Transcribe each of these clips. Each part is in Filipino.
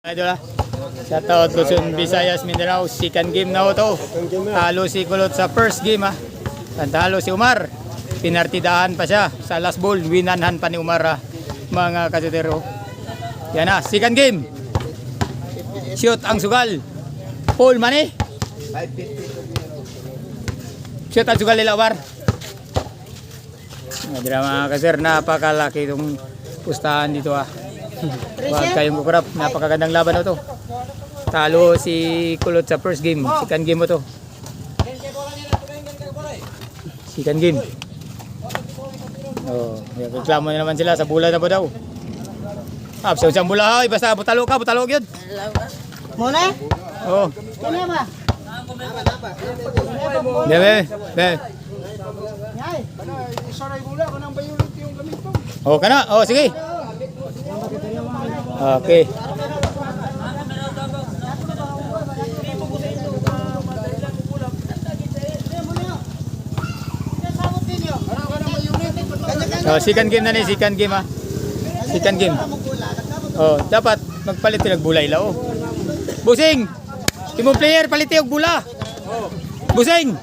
Idol shoutout Luzon, Visayas, Mindanao. Second game na to. Talo si Kulot sa first game ha. Talo si Umar. Pinartidahan pa siya sa last ball. Winanhan pa ni Umar ha. Mga kasutero. Yan na, second game. Shoot ang sugal. Paul Mane. Shoot ang sugal nila Umar. Mga kasir, napakalaki itong pustahan dito ha. Huwag kayong kukurap, napakagandang laban na to. Talo si Kulot sa first game. Second game mo to. Second game. Oh, reklamo na naman sila sa bula na po daw. Absaw siyang bula, basta butalo ka, butalo yun. Muna? Oo. Kanya ba? Debe, be. Oh, kana. Oh, sige. Okay. So, second game na ni, second game ha. Second game. Oh, dapat magpalit ng bulay lao. Busing. Timong player palit yung bula. Busing.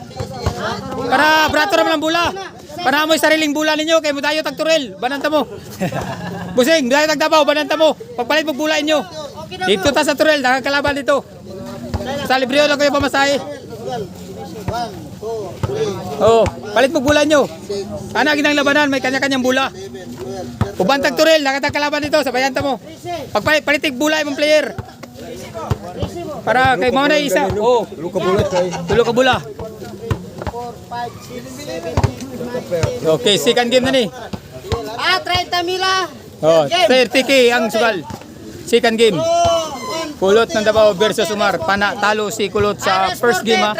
Para brato naman ang bula. Para mo sariling bula ninyo kay mo tayo tagturel. Bananta mo. Busing, tayo tagdabaw, bananta mo. Pagpalit mo bula inyo. Dito ta sa turel, nakakalaban dito. Sa libreo lang kayo pamasahe. Oh, palit mo bula nyo. Ana ginang labanan, may kanya-kanyang bula. Ubantag turel, nakatagkalaban dito sa bayanta mo. Pagpalit bula imong player. Para kay mo na isa. Oh, tulo ka bula kay. Tulo ka bula. 4, 5, 6, 7, 8, 9, 10. Okay, second game na ni. 30 mila. Oh, 30k ang sugal. Second game. Kulot ng Davao versus Umar. Talo si Kulot sa first game ha.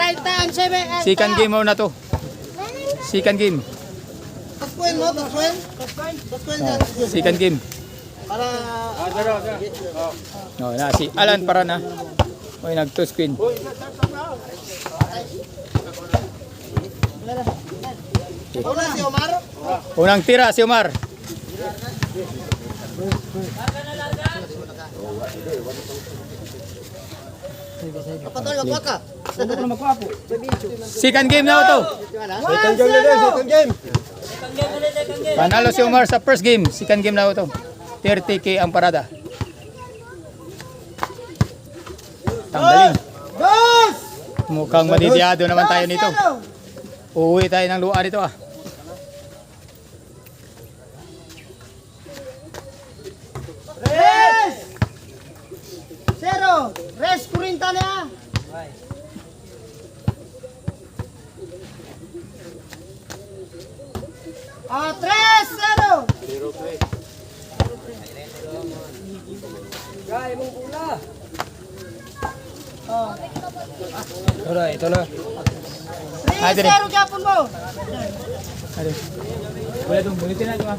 Second game mo na to. Second game. Second game. No, na si Alan para na. Oy nag-to screen. Unang tira si Umar. Second game na to. Second game na din, second game. Panalo si Umar sa first game. Second game na to. 30k ang parada. Tanggalin. Mukhang madidiyado naman tayo nito. Uuwi tayo ng luar dito ah. Res 40 niya. Ah, 3-0. Gay mong pula. Oh. Ito na. 3-0 gapon mo. Ade. Wala dong bulitin na ito ah.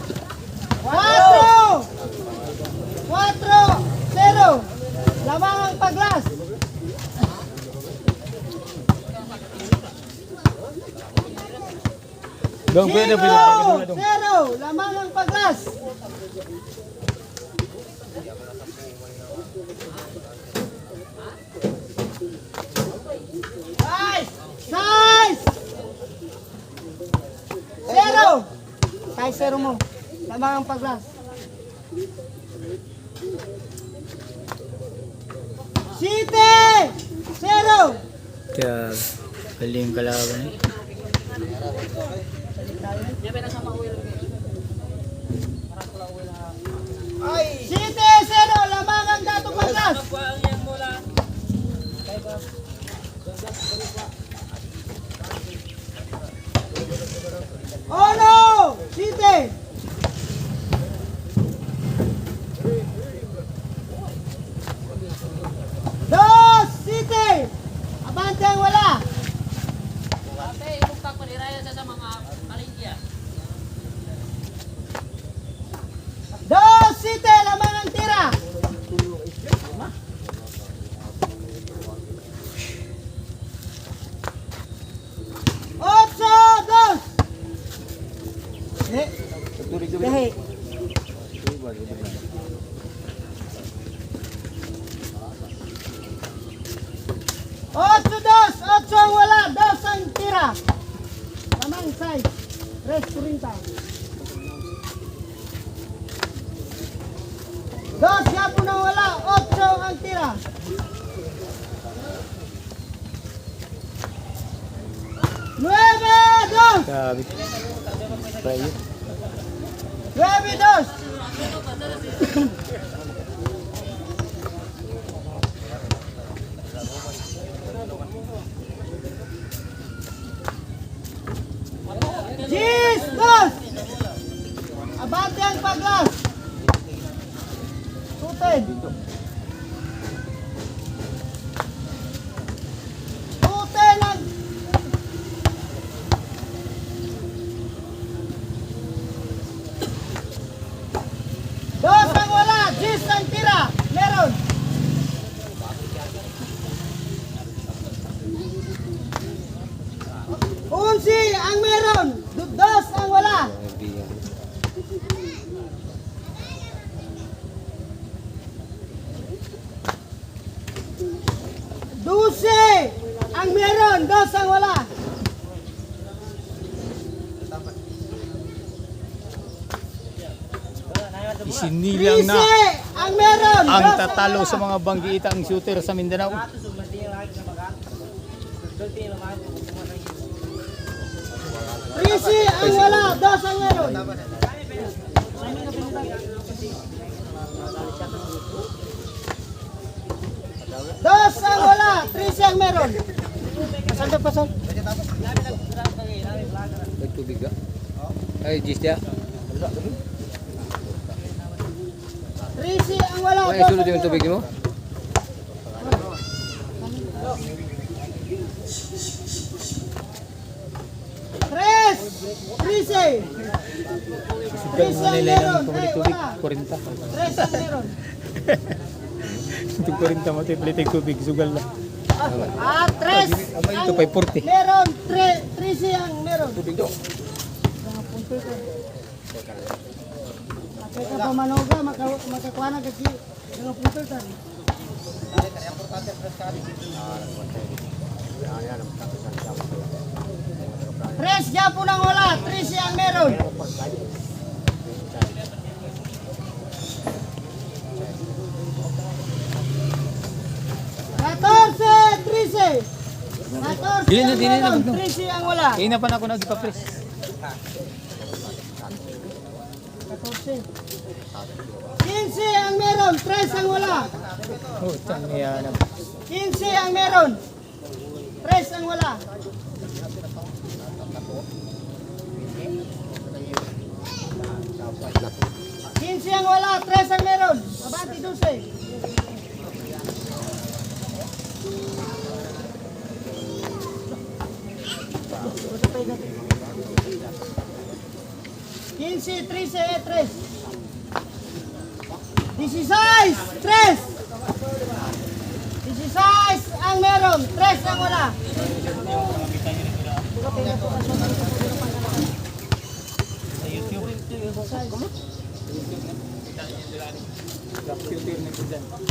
4-0. Lamang ang paglas. Dong pwede. 0-0. Lamang ang paglas. Nice! 0! Kahit 0 mo. Lamang ang paglas. City! 0! Kaya galing kalaban eh. City! 0! Lamang ang datong paglas. Oh no! City! Dos! City! Abante ang wala! Ate, ilugtag paniraya sa mga paligya. Dos! City! Lamang ang tira! 8-2, 8 ang wala, 2 ang tira. Lamang size. 3.30. 2 yapon ang wala, 8 ang tira. 9-2. Sabi. Rayo. 9-2. Jesus! Abante ang paglas. Tutin. Tutin ang... Dos ang wala, 10 ang tira. Meron. Unsi ang meron. 2 ang wala. Duse ang meron. 2 ang wala. Isinilang na 13 ang meron. ang 2 tatalo wala. sa mga banggiitang shooter sa Mindanao. 13 ang wala. 2 ang meron. Dos ang wala. 13 ang meron. Pasal na pasal. Nagtubig ka? Ay, Gis dia. 13 ang wala. Ay, 2 sulod ang yung tubig meron. mo? Tres. 13. Sugal mo nila ng Ay, tubig, wala. 40. 3 ang meron. Ito 40 mo, ito tubig, sugal na. Ah, 3 Ito pa'y 40. meron. 13 ang meron. Tubig do. Kaya ka pa manoga, makakuha na kasi mga puto tadi. Tres Japon ang wala, 13 ang meron. Katorse, 13. Katorse Dili na, ang dili na, meron, wag na. 13 ang wala. Kaya na pa na ako nagpa-press. 14. 15 ang meron, 3 ang wala. Oh, tangya na. 15 ang meron, 3 ang wala. 15 ang wala, 3 ang meron. Abante 12. Quince, 13, 3. 16, 3. 16 ang meron, 3 ang wala.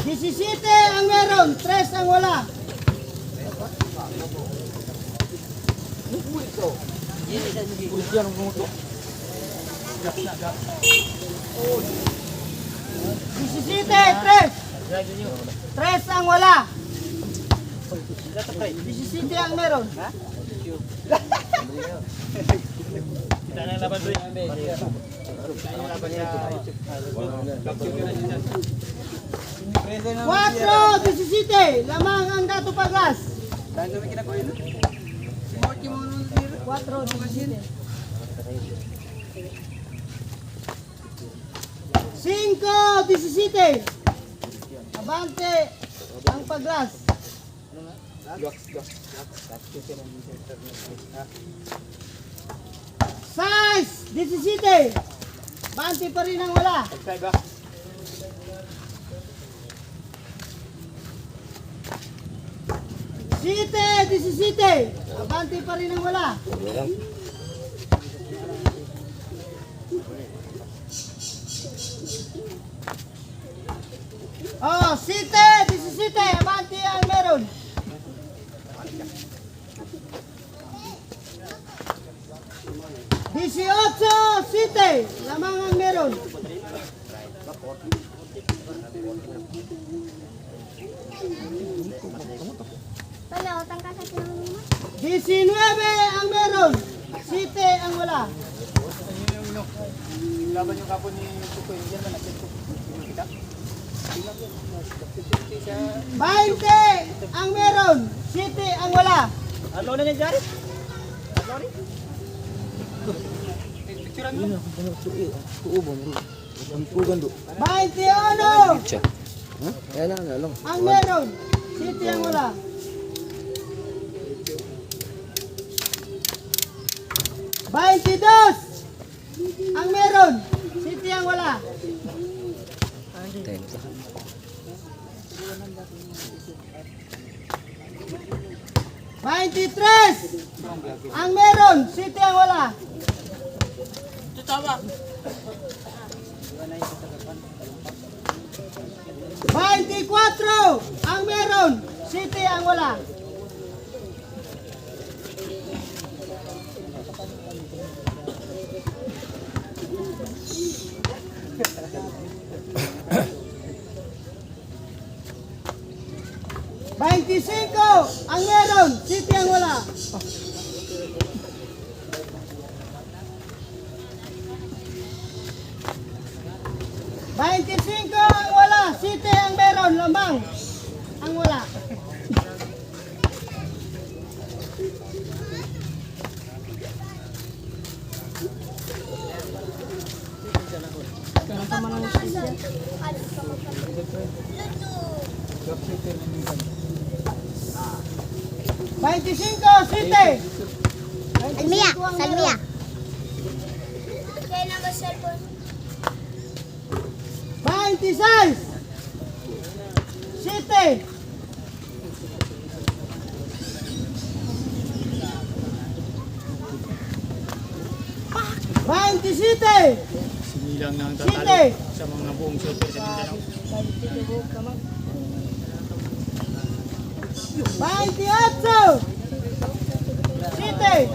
Disisite ang meron, 3 ang wala. Disisite, 3. 3 ang wala. Disisite ang meron. Cuatro, 17. Lamang ang dato paglas. 4, 17. 5, 17. Abante ang paglas. 6, 17. Abante pa rin ang wala. Site, 17. Abante pa rin ang wala. Oh, site, 17. Abante ang meron. lamang ang meron. Wala, utang ka sa sinamima. 19 ang meron. 7 ang wala. Laban yung kapon ni Tukoy. Yan man, nakit ko. Kita. 20 ang meron. 7 ang wala. Ano na niya dyan? 21 Siya. Ha? Kaya na lang. ang meron. 7 ang wala. 22 ang meron. 7 ang wala. Time ka. 23 ang meron. 7 ang wala. Ito tama. 24 ang meron. 7 ang wala. 25 ang meron, 7 ang wala. 25 ang wala, 7 ang meron, lamang ang wala. Veinticinco, 7. Salmia, salmia. Kaya na ba cellphone? 26 7. Sinilang na ang tatalo Site. sa mga buong super sa Mindanao. 28 7.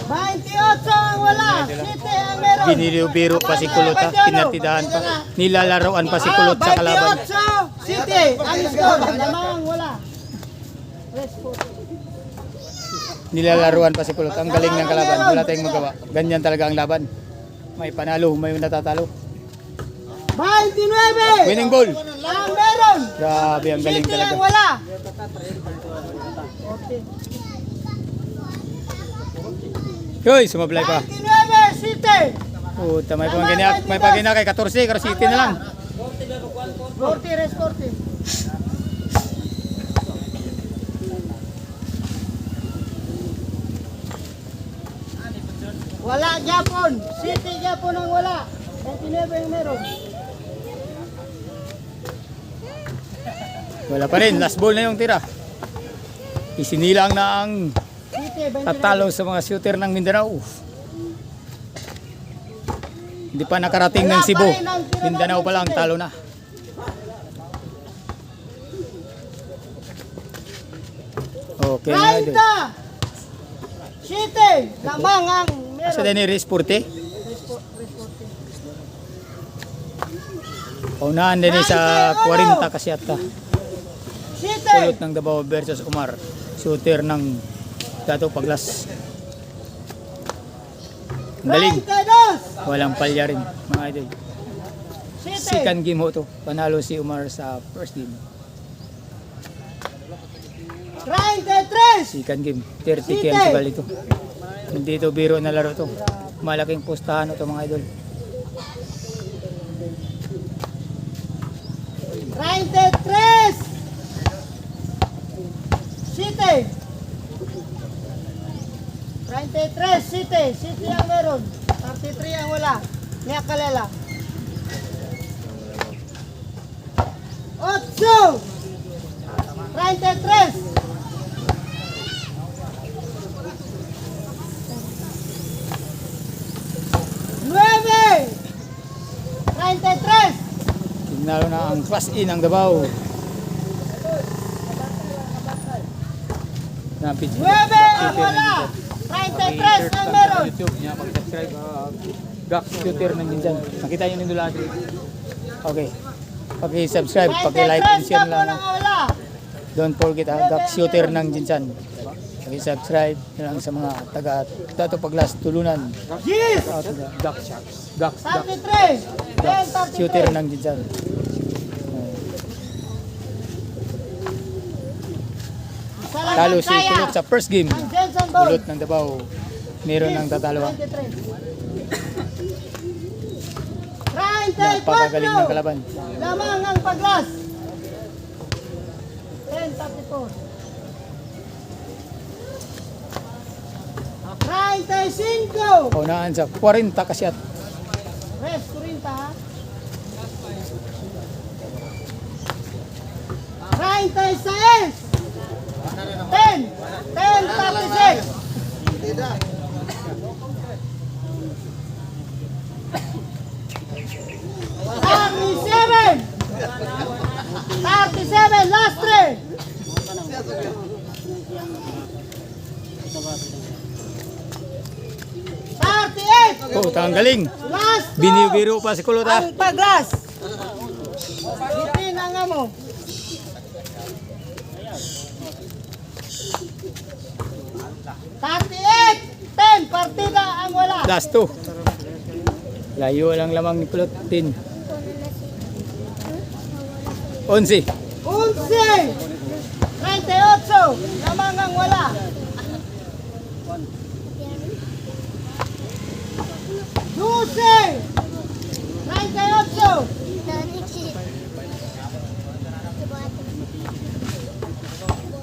28 ang wala, 7 ang meron. Biniro-biro pa si Kulot ha, pinatidahan pa. Nilalaroan pa si Kulot sa kalaban. 28 City ang score, lamang wala. Nilalaruan pa si Kulot. Ang galing ng kalaban. Wala tayong magawa. Ganyan talaga ang laban. May panalo, may natatalo. 29 Winning ball. ang meron. Grabe, ang galing 7 talaga. ang wala. Hoy, sumablay pa. 29 City. Puta, may pagina kay 14, pero City na lang. 40 res 40. Wala Japon. City Japon ang wala. 29 ang meron. Wala pa rin, last ball na yung tira. Isinilang na ang City 29. tatalo sa mga shooter ng Mindanao. Hindi pa nakarating ng Cebu. Mindanao pa lang, talo na. Okay na idol. 30 City lamang ang Asa meron. din ni Resporte? Paunahan din sa 40 kasi ata. City Kulot ng Davao versus Umar. Shooter ng Dato Paglas. Ang galing. 32 Walang palya rin mga idol. City Second game ho to. Panalo si Umar sa first game. 33 Second game. 30 kaya ang sugal ito. Hindi ito biro na laro to. Malaking pustahan ito mga idol. 33 City 33 City City ang meron 33 ang wala Mia Kalela 8 33 9 33 Tinalo na ang pass in ng Davao. na page. 9 ang wala. 33 ang meron. YouTube niya, pag-subscribe. Gax Shooter ng Jinsan. Nakita niyo nito lahat. Okay. Paki-subscribe, paki-like and 33 share ka po lang. ng wala. Don't forget Gax Shooter ng Jinsan. Paki-subscribe lang sa mga taga Dato Paglas Tulunan. Yes! Gax Gax 33. Gax Shooter 33. ng Jinsan. Isa lang Talo ang si kaya. Kulot sa first game. Ang Jensen Ball. Kulot ng Davao. Meron ng tatalo. 34. Napakagaling ng kalaban. Lamang ang Paglas. 10-34. 35. Kaunaan sa 40 kasyat. Res, 40 ha. 36. 10. 10-36. Thirty-seven. 37, last three. Thirty-eight, Oh, tanggaling. last two. Binibiro pa si Kulot ha. Ang Paglas. Bitin ang amo. Thirty-eight, 10, partida ang wala. Last 2. Layo lang lamang ni Kulot. 10. 11. 11, 38, lamang ang wala. 12, 38,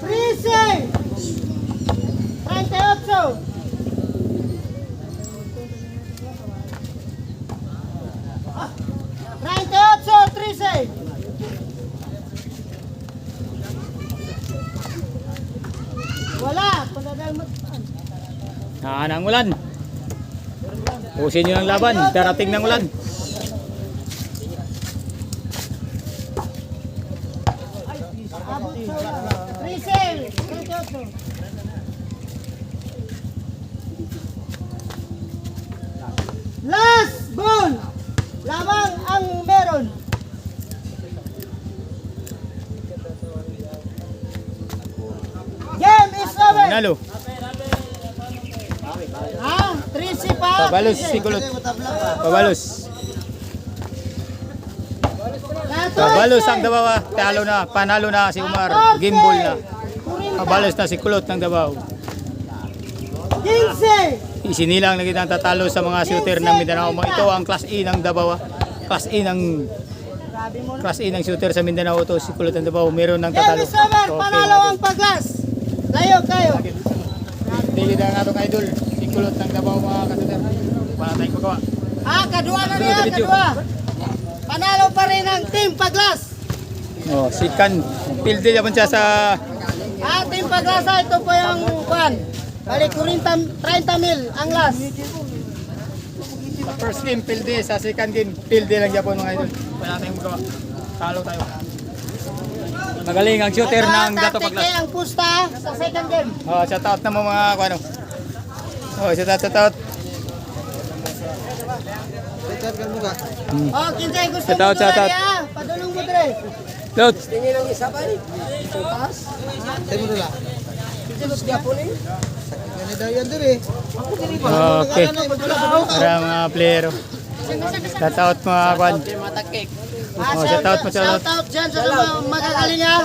13, 38. Ah, 38, 13. Wala, panadalmatan. Ang ulan. Pusin nyo ng laban. Darating ng ulan. Abot sa wala. 13, 38. Last ball. Lamang ang meron. Game is over. Nalo. Ha? 13 pa. Pabalos si Kulot. Pabalos. Pabalos ang Davao. Talo na. Panalo na si Umar. Game ball na. Pabalos na si Kulot ng Davao. 15. Isinilang na kitang tatalo sa mga shooter ng Mindanao. Ito ang Class A ng Davao. Class A ng Grabe mo na. Class A ng shooter sa Mindanao to si Kulot ng Davao. Meron ng Game tatalo. is over. Panalo ang Paglas. Layo kayo. Dili na nga itong idol. Si Kulot ng Davao mga kasuter. Wala tayong magawa. Kadua na niya, kadua. Panalo pa rin ang Team Paglas. Oh, si Kan. Pilde naman siya sa Team Paglas, ito po yung kwan. Balik 30 mil ang last. first game. Pilde. Sa second game. Pilde lang Japon mga idol. Wala tayong magawa. Talo tayo. Magaling ang shooter ng Dato Paglas. ang pusta sa second game. Oh, shout out na mo mga ano. Oh, shout out. Kinsay gusto Shout out, mo shout out. doon, padulong mo dire. Load. Okay. Para mga player. Shout out mga kwan. Shout out mo, shout out. Shout out dyan sa mga magagaling ha.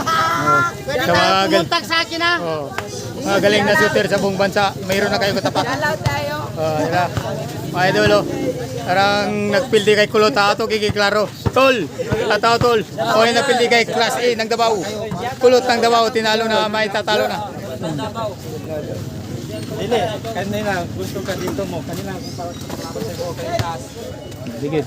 Pwede Sa tayo mga pumuntak sa akin ha. Oh. Mga galing na shooter sa buong bansa. Mayroon na kayo katapat. Oh, ira. Mga idol, oh. Parang nagpildi kay Kulot ato kikiklaro. Tol, ataw tol. Okay nagpildi kay Class A ng Davao. Kulot ng Davao tinalo na, may tatalo na. Dili, kanina gusto ka dito mo. Kanina para sa okay taas. Digit.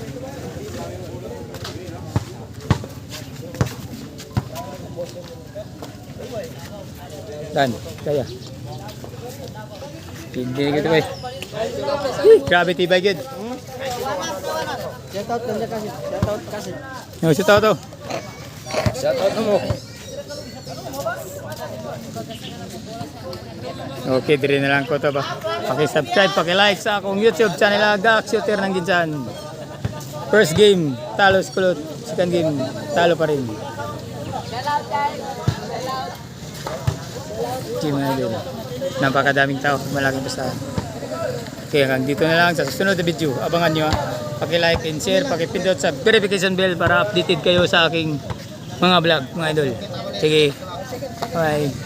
Dan, kaya. Hindi gitu bay. Grabe tibay gid. Shout out kanina kasi. Shout out kasi. No, shout out to. Shout out mo. Okay, dire na lang ko to ba. Paki-subscribe, paki-like sa akong YouTube channel Gax Shooter ng Ginsan. First game, talo si Kulot. Second game, talo pa rin. Team na din. Napakadaming tao, malaking bastahan. Okay, hanggang dito na lang sa susunod na video. Abangan nyo ha. Paki-like and share, paki-pindot sa verification bell para updated kayo sa aking mga vlog, mga idol. Sige, bye.